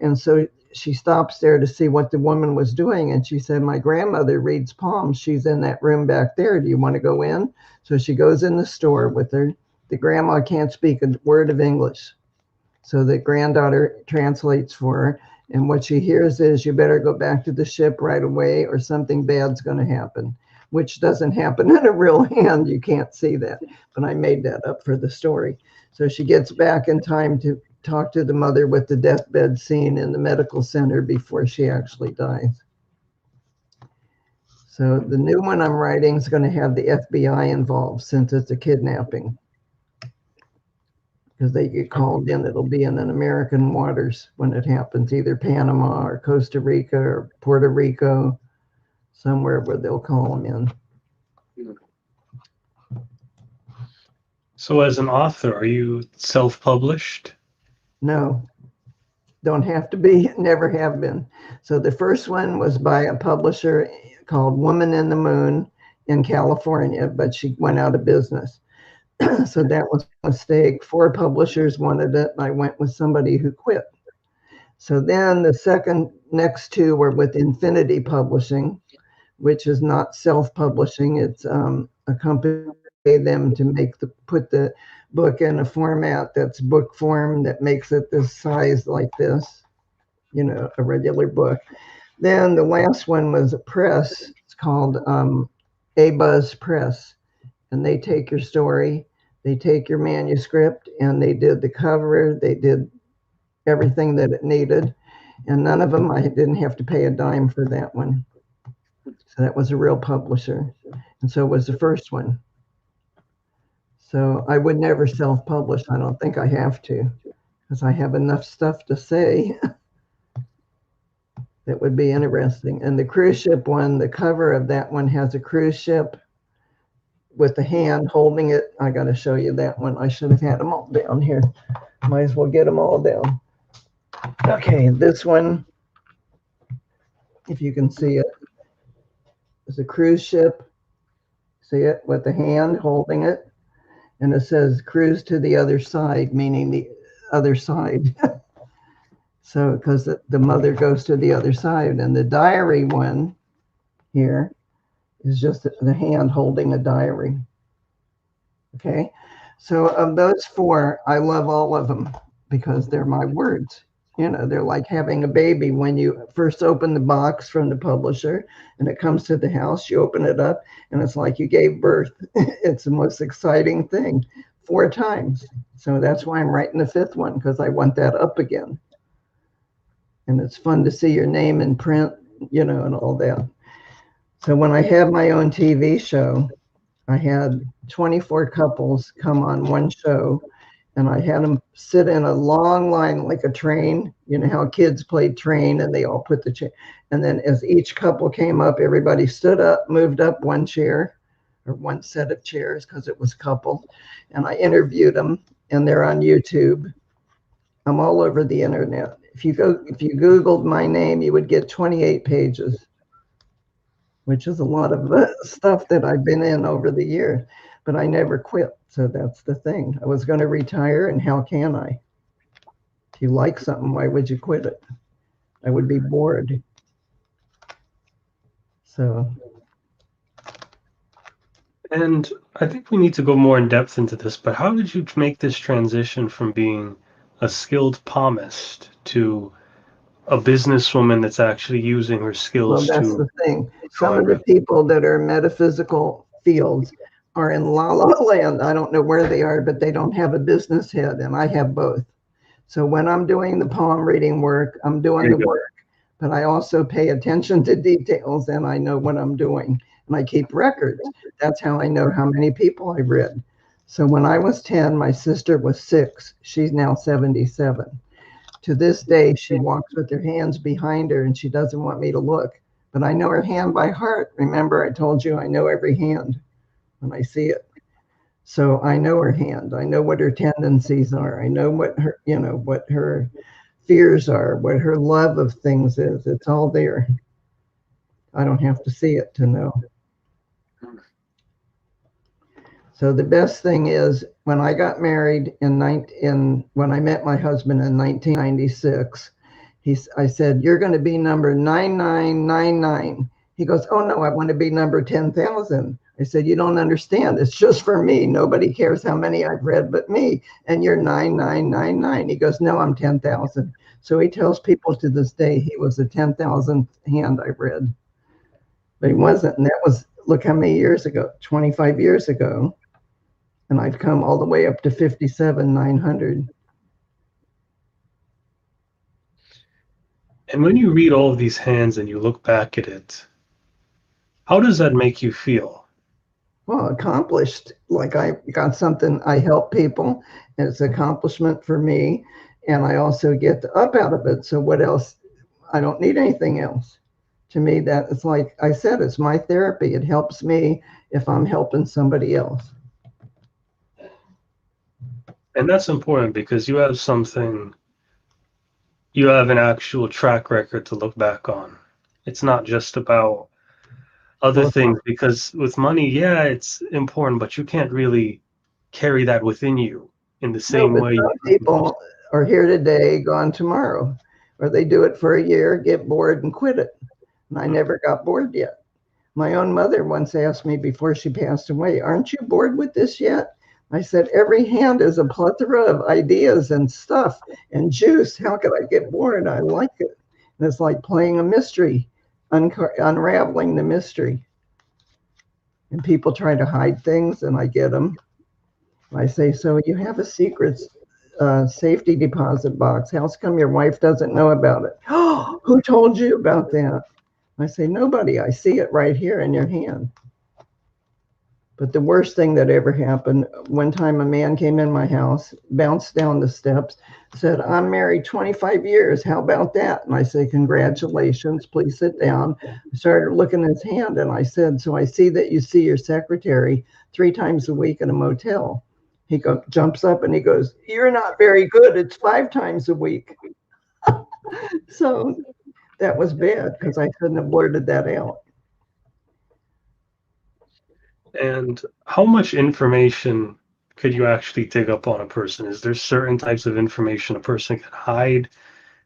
Speaker 2: And so she stops there to see what the woman was doing. And she said, "My grandmother reads palms. She's in that room back there. Do you want to go in?" So she goes in the store with her. The grandma can't speak a word of English. So the granddaughter translates for her. And what she hears is, "You better go back to the ship right away or something bad's going to happen," which doesn't happen in a real hand. You can't see that. But I made that up for the story. So she gets back in time to talk to the mother with the deathbed scene in the medical center before she actually dies. So the new one I'm writing is going to have the FBI involved since it's a kidnapping. Because they get called in, it'll be in an American waters when it happens, either Panama or Costa Rica or Puerto Rico, somewhere where they'll call them in.
Speaker 1: So as an author, are you self-published?
Speaker 2: No, don't have to be, never have been. So the first one was by a publisher called Woman in the Moon in California, but she went out of business. So that was a mistake. 4 publishers wanted it, and I went with somebody who quit. So then the next 2 were with Infinity Publishing, which is not self-publishing. It's a company them to put the book in a format that's book form that makes it this size like this, a regular book. Then the last one was a press. It's called A Buzz Press, and they take your story, they take your manuscript, and they did the cover, they did everything that it needed, and none of them, I didn't have to pay a dime for that one. So that was a real publisher, and so was the first one. So I would never self-publish. I don't think I have to, because I have enough stuff to say that would be interesting. And the cruise ship one, the cover of that one has a cruise ship with the hand holding it. I got to show you that one. I should have had them all down here. Might as well get them all down. Okay, this one, if you can see it, is a cruise ship. See it with the hand holding it. And it says cruise to the other side, meaning the other side. So, because the mother goes to the other side. And the diary one here is just the hand holding a diary. Okay. So of those 4, I love all of them because they're my words. They're like having a baby. When you first open the box from the publisher and it comes to the house, you open it up and it's like you gave birth. It's the most exciting thing 4 times. So that's why I'm writing the 5th one, because I want that up again. And it's fun to see your name in print, and all that. So when I had my own TV show, I had 24 couples come on one show, and I had them sit in a long line like a train. You know how kids played train and they all put the chair. And then as each couple came up, everybody stood up, moved up one chair or one set of chairs because it was couple. And I interviewed them, and they're on YouTube. I'm all over the internet. If you Googled my name, you would get 28 pages, which is a lot of stuff that I've been in over the years, but I never quit. So that's the thing. I was going to retire, and how can I? If you like something, why would you quit it? I would be bored. So
Speaker 1: And I think we need to go more in depth into this, but how did you make this transition from being a skilled palmist to a businesswoman that's actually using her
Speaker 2: Well,
Speaker 1: skills
Speaker 2: that's
Speaker 1: to
Speaker 2: the thing.
Speaker 1: go
Speaker 2: Some of the
Speaker 1: everything?
Speaker 2: people that are in metaphysical fields are in la la land. I don't know where they are, but they don't have a business head, and I have both. So when I'm doing the palm reading work, I'm doing
Speaker 1: There you
Speaker 2: the
Speaker 1: go.
Speaker 2: work, but I also pay attention to details and I know what I'm doing and I keep records. That's how I know how many people I've read. So when I was 10, my sister was 6. She's now 77. To this day, she walks with her hands behind her and she doesn't want me to look. But I know her hand by heart. Remember, I told you I know every hand when I see it. So I know her hand. I know what her tendencies are. I know what her, what her fears are, what her love of things is. It's all there. I don't have to see it to know. So the best thing is when I got married when I met my husband in 1996, I said, "You're going to be number 9999." He goes, "Oh no, I want to be number 10,000." I said, "You don't understand. It's just for me. Nobody cares how many I've read but me. And you're 9999." He goes, "No, I'm 10,000." So he tells people to this day he was the 10,000th hand I read. But he wasn't. And that was, look how many years ago, 25 years ago. And I've come all the way up to 57,900.
Speaker 1: And when you read all of these hands and you look back at it, how does that make you feel?
Speaker 2: Well, accomplished. Like I got something, I help people, and it's an accomplishment for me. And I also get the up out of it. So what else? I don't need anything else. To me, that it's like I said, it's my therapy. It helps me if I'm helping somebody else.
Speaker 1: And that's important because you have an actual track record to look back on. It's not just about other
Speaker 2: Well,
Speaker 1: things because with money, yeah, it's important, but you can't really carry that within you in the
Speaker 2: no,
Speaker 1: same
Speaker 2: but
Speaker 1: way you
Speaker 2: some
Speaker 1: can with
Speaker 2: people are here today, gone tomorrow, or they do it for a year, get bored, and quit it. And I never got bored yet. My own mother once asked me before she passed away, "Aren't you bored with this yet?" I said, "Every hand is a plethora of ideas and stuff and juice. How could I get bored? I like it." And it's like playing a mystery, unraveling the mystery. And people try to hide things, and I get them. I say, "So you have a secret safety deposit box. How come your wife doesn't know about it?" "Oh, who told you about that?" I say, "Nobody. I see it right here in your hand." But the worst thing that ever happened, one time a man came in my house, bounced down the steps, said, "I'm married 25 years. How about that?" And I said, "Congratulations. Please sit down." I started looking at his hand and I said, "So I see that you see your secretary 3 times a week in a motel." Jumps up and he goes, "You're not very good. It's 5 times a week." So that was bad because I couldn't have blurted that out.
Speaker 1: And how much information could you actually dig up on a person? Is there certain types of information a person can hide,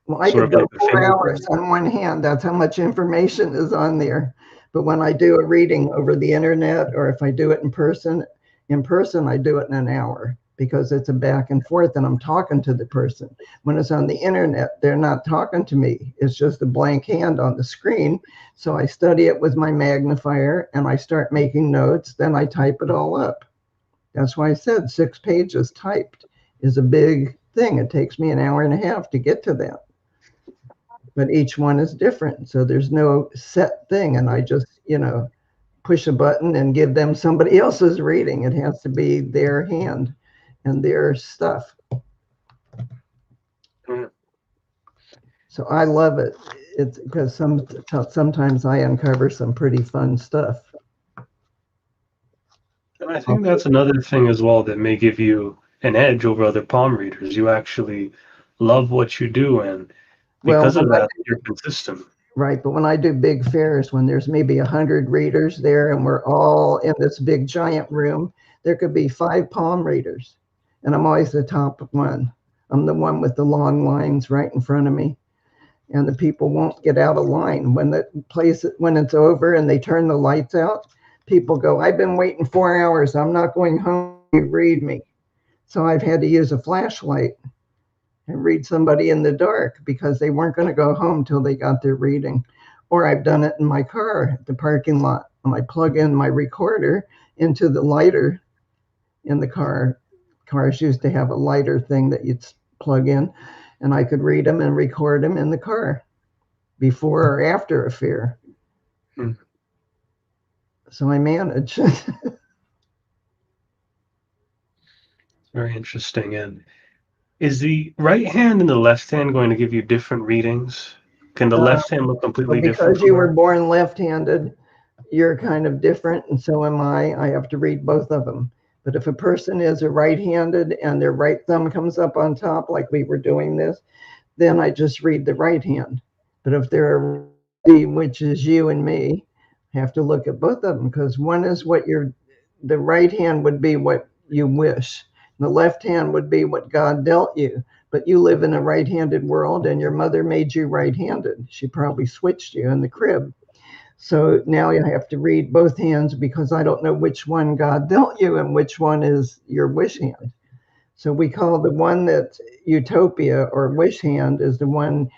Speaker 2: Well, I
Speaker 1: sort
Speaker 2: could
Speaker 1: of like
Speaker 2: go
Speaker 1: a
Speaker 2: 4 hours
Speaker 1: fingerprint?
Speaker 2: on one hand. That's how much information is on there. But when I do a reading over the internet, or if I do it in person, I do it in an hour because it's a back and forth and I'm talking to the person. When it's on the internet, they're not talking to me. It's just a blank hand on the screen. So I study it with my magnifier and I start making notes. Then I type it all up. That's why I said 6 pages typed is a big thing. It takes me an hour and a half to get to that, but each one is different. So there's no set thing. And I just, push a button and give them somebody else's reading. It has to be their hand and their stuff.
Speaker 1: Yeah.
Speaker 2: So I love it. It's because sometimes I uncover some pretty fun stuff.
Speaker 1: And I think that's another thing as well that may give you an edge over other palm readers. You actually love what you do, and
Speaker 2: Well,
Speaker 1: because of that, you're consistent.
Speaker 2: right, but when I do big fairs, when there's maybe 100 readers there and we're all in this big giant room, there could be 5 palm readers. And I'm always the top one. I'm the one with the long lines right in front of me. And the people won't get out of line when it's over and they turn the lights out. people go, I've been waiting 4 hours. I'm not going home. You read me. So I've had to use a flashlight and read somebody in the dark because they weren't going to go home till they got their reading. Or I've done it in my car at the parking lot. And I plug in my recorder into the lighter in the car. Cars used to have a lighter thing that you'd plug in, and I could read them and record them in the car before or after a fair. So I manage.
Speaker 1: Very interesting. And is the right hand and the left hand going to give you different readings? Can the left hand look completely different?
Speaker 2: Because you were born left-handed, you're kind of different, and so am I. I have to read both of them. But if a person is a right-handed and their right thumb comes up on top, like we were doing this, then I just read the right hand. But if they're a righty, which is you and me, I have to look at both of them, because one is what the right hand would be what you wish. The left hand would be what God dealt you. But you live in a right-handed world, and your mother made you right-handed. She probably switched you in the crib. So now you have to read both hands, because I don't know which one God dealt you and which one is your wish hand. So we call the one that's utopia or wish hand is the one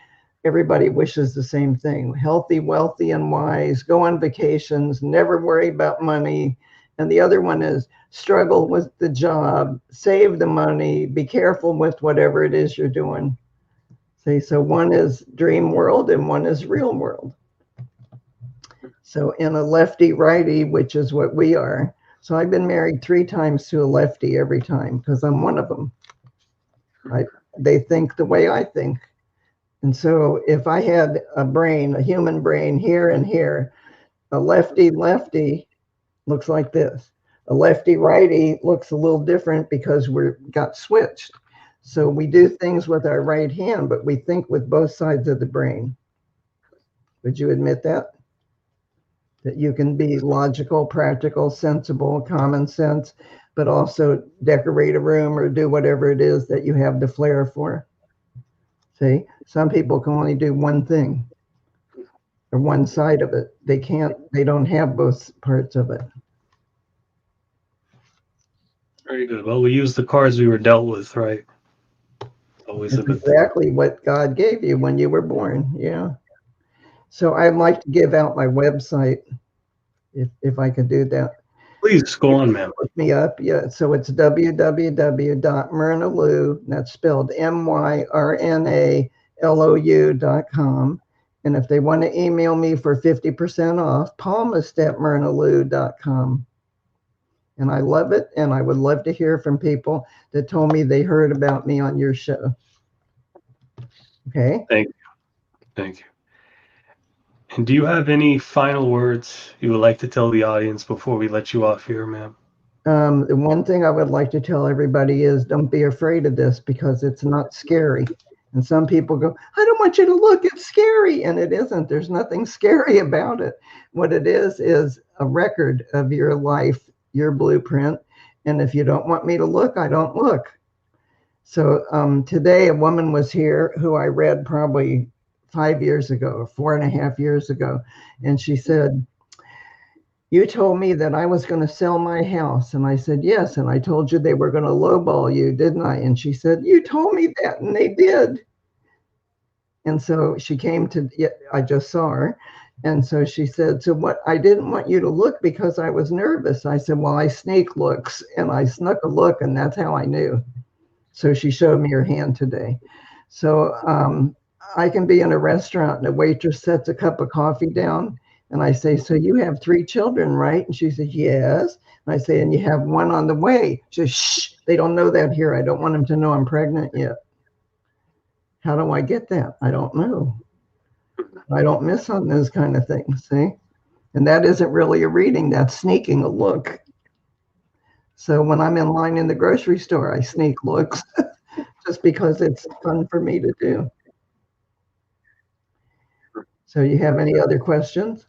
Speaker 2: everybody wishes the same thing: healthy, wealthy, and wise, go on vacations, never worry about money. And the other one is struggle with the job, save the money, be careful with whatever it is you're doing. See, so one is dream world and one is real world. So in a lefty righty, which is what we are. So I've been married 3 times to a lefty every time because I'm one of them. They think the way I think. And so if I had a brain, a human brain here and here, a lefty looks like this. A lefty righty looks a little different because we're got switched. So we do things with our right hand, but we think with both sides of the brain. Would you admit that? That you can be logical, practical, sensible, common sense, but also decorate a room or do whatever it is that you have the flair for. See, some people can only do one thing or one side of it. They don't have both parts of it.
Speaker 1: Very good. Well, we use the cards we were dealt with, right? Always
Speaker 2: That's exactly what God gave you when you were born. Yeah. So I'd like to give out my website if I could do that.
Speaker 1: Please go on, ma'am.
Speaker 2: Look me up. Yeah. So it's www.myrnalou, that's spelled MYRNALOU.com. And if they want to email me for 50% off, palmist@myrnalou.com. And I love it. And I would love to hear from people that told me they heard about me on your show. Okay.
Speaker 1: Thank you. Thank you. And do you have any final words you would like to tell the audience before we let you off here, ma'am?
Speaker 2: The one thing I would like to tell everybody is don't be afraid of this because it's not scary. And some people go, I don't want you to look, it's scary. And it isn't. There's nothing scary about it. What it is a record of your life, your blueprint. And if you don't want me to look, I don't look. So today a woman was here who I read probably 5 years ago, 4.5 years ago. And she said, you told me that I was going to sell my house. And I said, yes. And I told you they were going to lowball you, didn't I? And she said, you told me that. And they did. And so she came to, I just saw her. And so she said, so what, I didn't want you to look because I was nervous. I said, well, I sneak looks. And I snuck a look, and that's how I knew. So she showed me her hand today. So I can be in a restaurant and a waitress sets a cup of coffee down. And I say, so you have 3 children, right? And she says, yes. And I say, and you have one on the way. She says, shh, they don't know that here. I don't want them to know I'm pregnant yet. How do I get that? I don't know. I don't miss on those kind of things, see? And that isn't really a reading, that's sneaking a look. So when I'm in line in the grocery store, I sneak looks just because it's fun for me to do. So you have any other questions?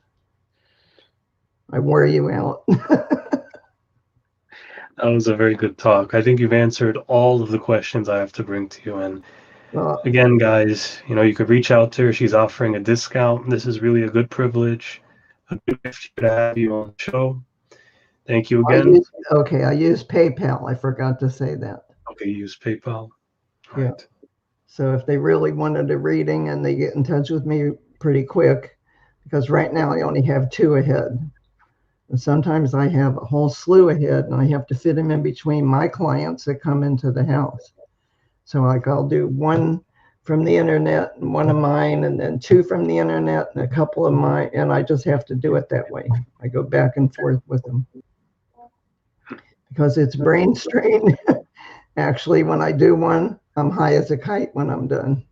Speaker 2: I wore you out.
Speaker 1: That was a very good talk. I think you've answered all of the questions I have to bring to you. And well, again, guys, you could reach out to her. She's offering a discount. This is really a good privilege, a good gift to have you on the show. Thank you again.
Speaker 2: I use PayPal. I forgot to say that.
Speaker 1: Okay, you use PayPal.
Speaker 2: Yeah.
Speaker 1: Right.
Speaker 2: So if they really wanted a reading and they get in touch with me pretty quick, because right now I only have 2 ahead. And sometimes I have a whole slew ahead and I have to fit them in between my clients that come into the house. So like I'll do 1 from the internet and 1 of mine, and then 2 from the internet and a couple of mine. And I just have to do it that way. I go back and forth with them because it's brain strain. Actually, when I do one, I'm high as a kite when I'm done.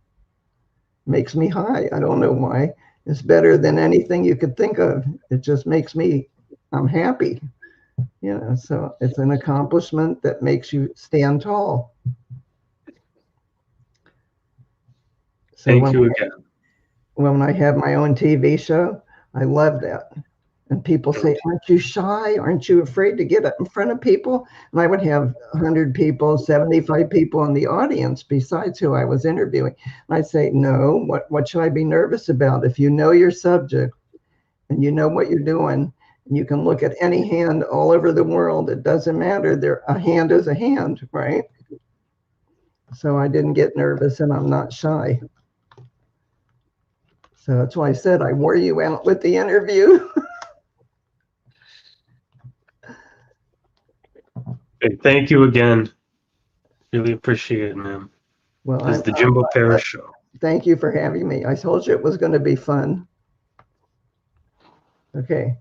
Speaker 2: Makes me high. I don't know why. It's better than anything you could think of. It just makes me, I'm happy. So it's an accomplishment that makes you stand tall. So
Speaker 1: Thank you again.
Speaker 2: when I have my own TV show, I love that. And people say, aren't you shy? Aren't you afraid to get up in front of people? And I would have 100 people, 75 people in the audience besides who I was interviewing. And I'd say, no, what should I be nervous about? If you know your subject and you know what you're doing, and you can look at any hand all over the world, it doesn't matter. A hand is a hand, right? So I didn't get nervous and I'm not shy. So that's why I said I wore you out with the interview.
Speaker 1: Okay, thank you again. Really appreciate it, man.
Speaker 2: Well,
Speaker 1: This is the Jimbo Paris Show.
Speaker 2: Thank you for having me. I told you it was going to be fun. Okay.